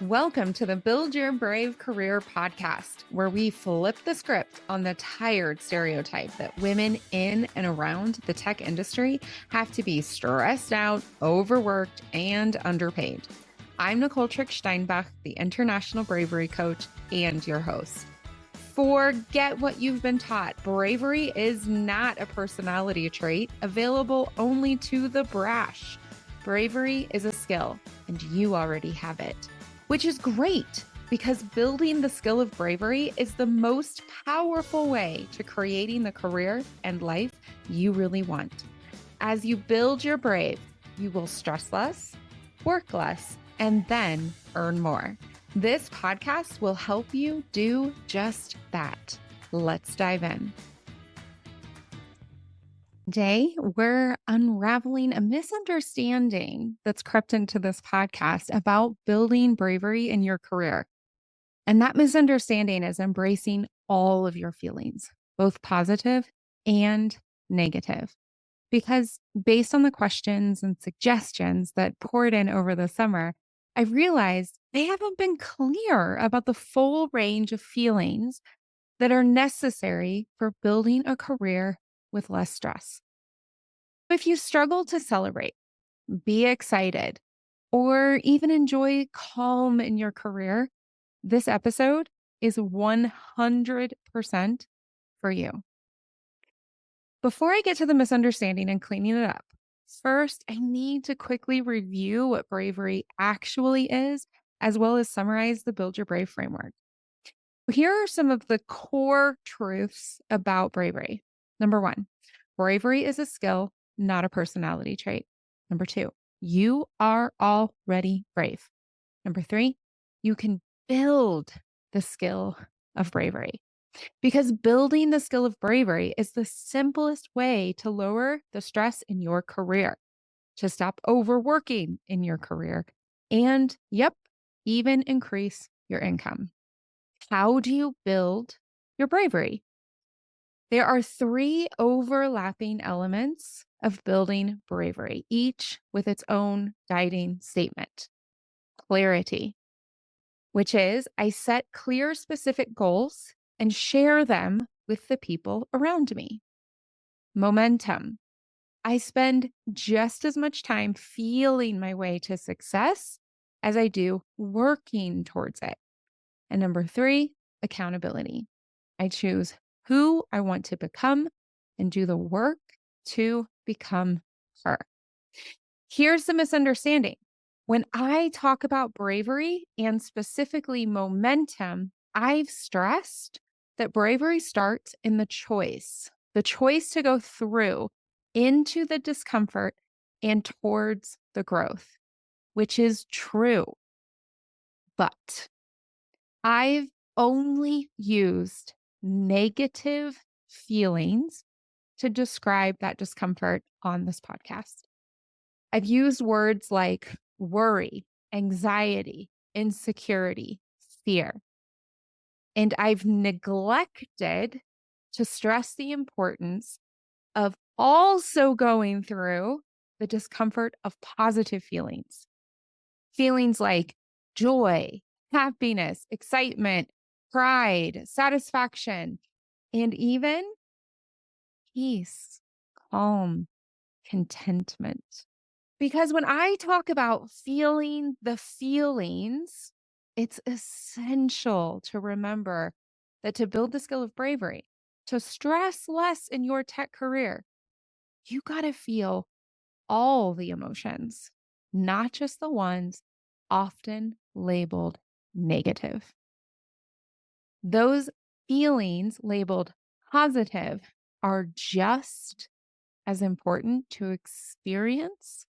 Welcome to the Build Your Brave Career podcast, where we flip the script on the tired stereotype that women in and around the tech industry have to be stressed out, overworked, and underpaid. I'm Nicole Trick-Steinbach, the International Bravery Coach and your host. Forget what you've been taught. Bravery is not a personality trait available only to the brash. Bravery is a skill, and you already have it. Which is great, because building the skill of bravery is the most powerful way to creating the career and life you really want. As you build your brave, you will stress less, work less, and then earn more. This podcast will help you do just that. Let's dive in. Today, we're unraveling a misunderstanding that's crept into this podcast about building bravery in your career. And that misunderstanding is embracing all of your feelings, both positive and negative. Because based on the questions and suggestions that poured in over the summer, I realized they haven't been clear about the full range of feelings that are necessary for building a career with less stress. If you struggle to celebrate, be excited, or even enjoy calm in your career, this episode is 100% for you. Before I get to the misunderstanding and cleaning it up, first, I need to quickly review what bravery actually is, as well as summarize the Build Your Brave framework. Here are some of the core truths about bravery. Number one, bravery is a skill, not a personality trait. Number two, you are already brave. Number three, you can build the skill of bravery, because building the skill of bravery is the simplest way to lower the stress in your career, to stop overworking in your career, and even increase your income. How do you build your bravery? There are three overlapping elements of building bravery, each with its own guiding statement. Clarity, which is I set clear, specific goals and share them with the people around me. Momentum, I spend just as much time feeling my way to success as I do working towards it. And number three, accountability. I choose who I want to become and do the work to become her. Here's the misunderstanding. When I talk about bravery and specifically momentum, I've stressed that bravery starts in the choice to go through into the discomfort and towards the growth, which is true. But I've only used negative feelings to describe that discomfort on this podcast. I've used words like worry, anxiety, insecurity, fear. And I've neglected to stress the importance of also going through the discomfort of positive feelings. Feelings like joy, happiness, excitement, pride, satisfaction, and even peace, calm, contentment. Because when I talk about feeling the feelings, it's essential to remember that to build the skill of bravery, to stress less in your tech career, you got to feel all the emotions, not just the ones often labeled negative. Those feelings labeled positive are just as important to experience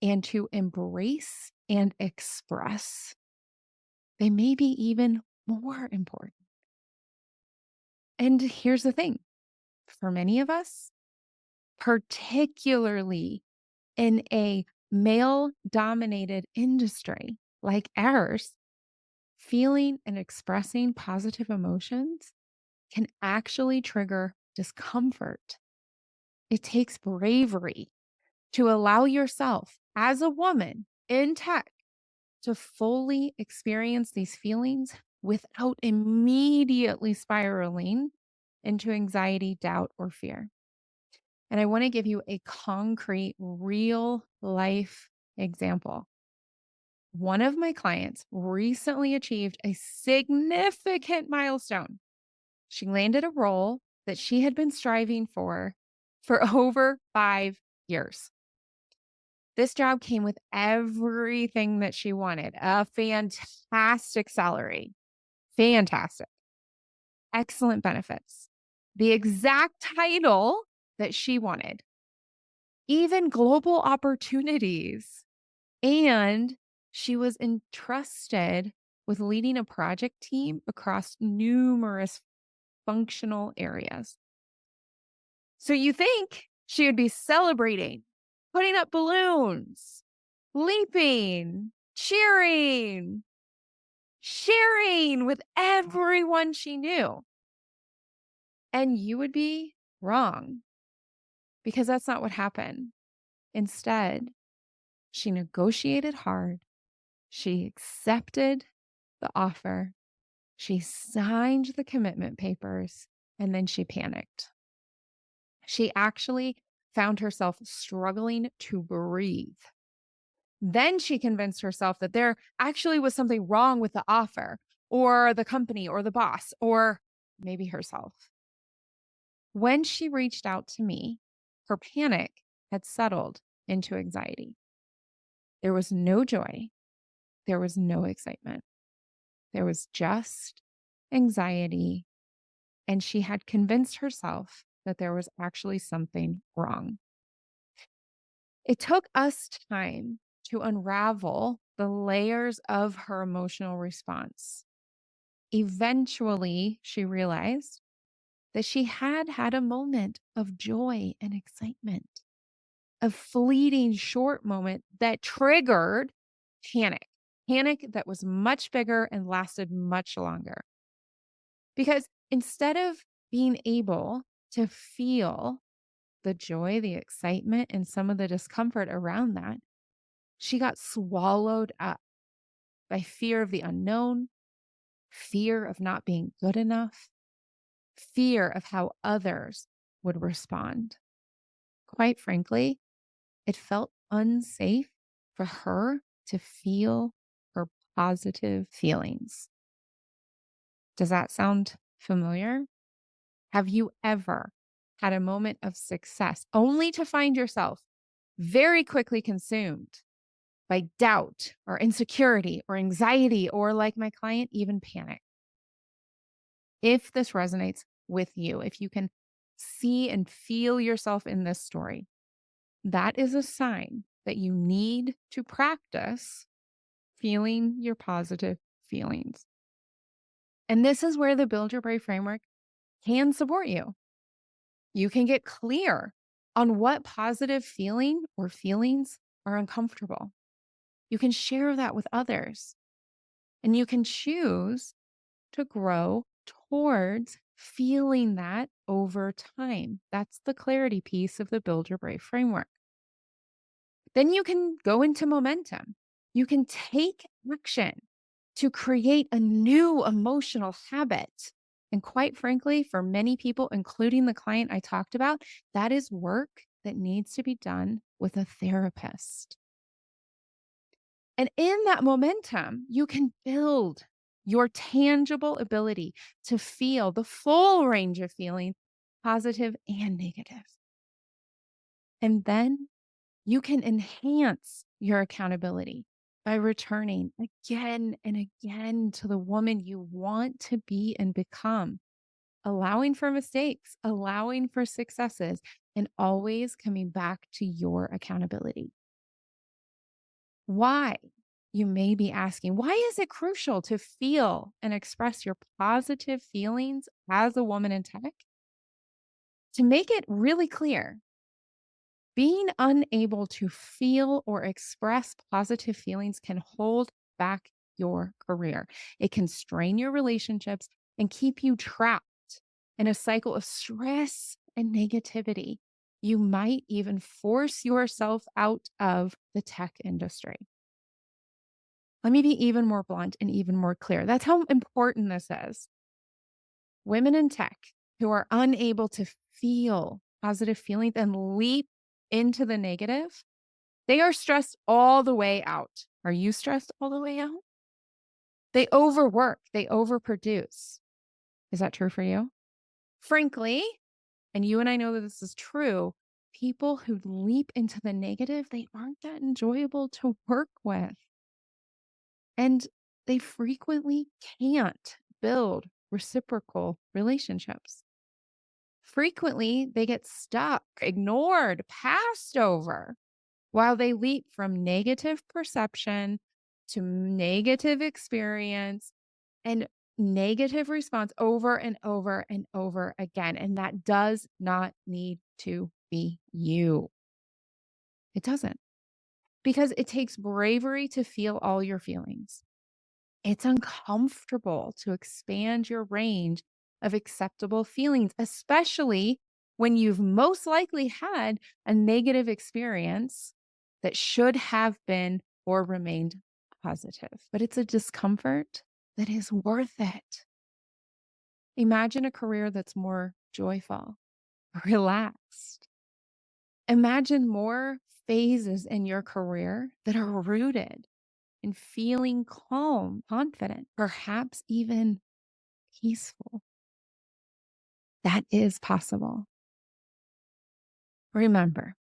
and to embrace and express. They may be even more important. And here's the thing, for many of us, particularly in a male-dominated industry like ours, feeling and expressing positive emotions can actually trigger discomfort. It takes bravery to allow yourself as a woman in tech to fully experience these feelings without immediately spiraling into anxiety, doubt, or fear. And I want to give you a concrete, real life example. One of my clients recently achieved a significant milestone. She landed a role that she had been striving for over 5 years. This job came with everything that she wanted, a fantastic salary, fantastic, excellent benefits, the exact title that she wanted, even global opportunities. And she was entrusted with leading a project team across numerous functional areas. So you think she would be celebrating, putting up balloons, leaping, cheering, sharing with everyone she knew. And you would be wrong because that's not what happened. Instead, she negotiated hard. She accepted the offer. She signed the commitment papers and then she panicked. She actually found herself struggling to breathe. Then she convinced herself that there actually was something wrong with the offer or the company or the boss or maybe herself. When she reached out to me, her panic had settled into anxiety. There was no joy. There was no excitement. There was just anxiety. And she had convinced herself that there was actually something wrong. It took us time to unravel the layers of her emotional response. Eventually, she realized that she had had a moment of joy and excitement, a fleeting short moment that triggered panic, panic that was much bigger and lasted much longer. Because instead of being able to feel the joy, the excitement, and some of the discomfort around that, she got swallowed up by fear of the unknown, fear of not being good enough, fear of how others would respond. Quite frankly, it felt unsafe for her to feel her positive feelings. Does that sound familiar? Have you ever had a moment of success only to find yourself very quickly consumed by doubt or insecurity or anxiety or, like my client, even panic? If this resonates with you, if you can see and feel yourself in this story, that is a sign that you need to practice feeling your positive feelings. And this is where the Build Your Brave framework can support you. You can get clear on what positive feeling or feelings are uncomfortable. You can share that with others, and you can choose to grow towards feeling that over time. That's the clarity piece of the Build Your Brave framework. Then you can go into momentum. You can take action to create a new emotional habit. And quite frankly, for many people, including the client I talked about, that is work that needs to be done with a therapist. And in that momentum, you can build your tangible ability to feel the full range of feelings, positive and negative. And then you can enhance your accountability by returning again and again to the woman you want to be and become, allowing for mistakes, allowing for successes, and always coming back to your accountability. Why? You may be asking, why is it crucial to feel and express your positive feelings as a woman in tech? To make it really clear, being unable to feel or express positive feelings can hold back your career. It can strain your relationships and keep you trapped in a cycle of stress and negativity. You might even force yourself out of the tech industry. Let me be even more blunt and even more clear. That's how important this is. Women in tech who are unable to feel positive feelings and leap into the negative, they are stressed all the way out. Are you stressed all the way out? They overwork, they overproduce. Is that true for you? Frankly, and you and I know that this is true, people who leap into the negative, they aren't that enjoyable to work with. And they frequently can't build reciprocal relationships. Frequently, they get stuck, ignored, passed over while they leap from negative perception to negative experience and negative response over and over and over again. And that does not need to be you. It doesn't, because it takes bravery to feel all your feelings. It's uncomfortable to expand your range of acceptable feelings, especially when you've most likely had a negative experience that should have been or remained positive. But it's a discomfort that is worth it. Imagine a career that's more joyful, relaxed. Imagine more phases in your career that are rooted in feeling calm, confident, perhaps even peaceful. That is possible. Remember,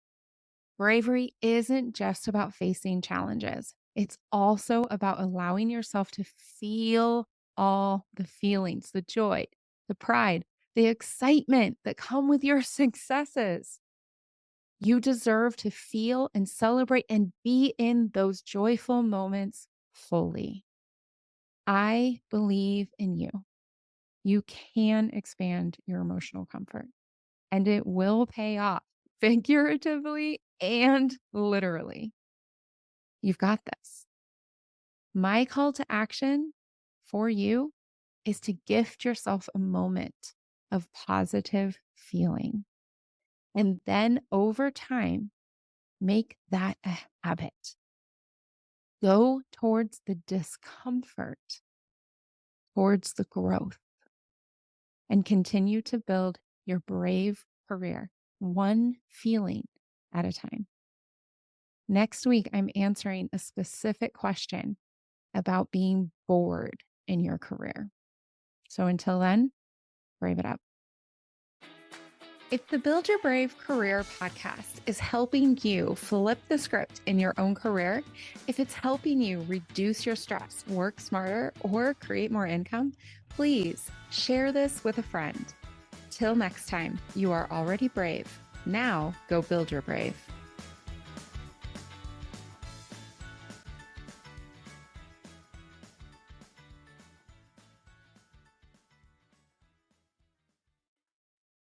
bravery isn't just about facing challenges. It's also about allowing yourself to feel all the feelings, the joy, the pride, the excitement that come with your successes. You deserve to feel and celebrate and be in those joyful moments fully. I believe in you. You can expand your emotional comfort, and it will pay off figuratively and literally. You've got this. My call to action for you is to gift yourself a moment of positive feeling. And then over time, make that a habit. Go towards the discomfort, towards the growth, and continue to build your brave career, one feeling at a time. Next week, I'm answering a specific question about being bored in your career. So until then, brave it up. If the Build Your Brave Career podcast is helping you flip the script in your own career, if it's helping you reduce your stress, work smarter, or create more income, please share this with a friend. Till next time, you are already brave. Now go build your brave.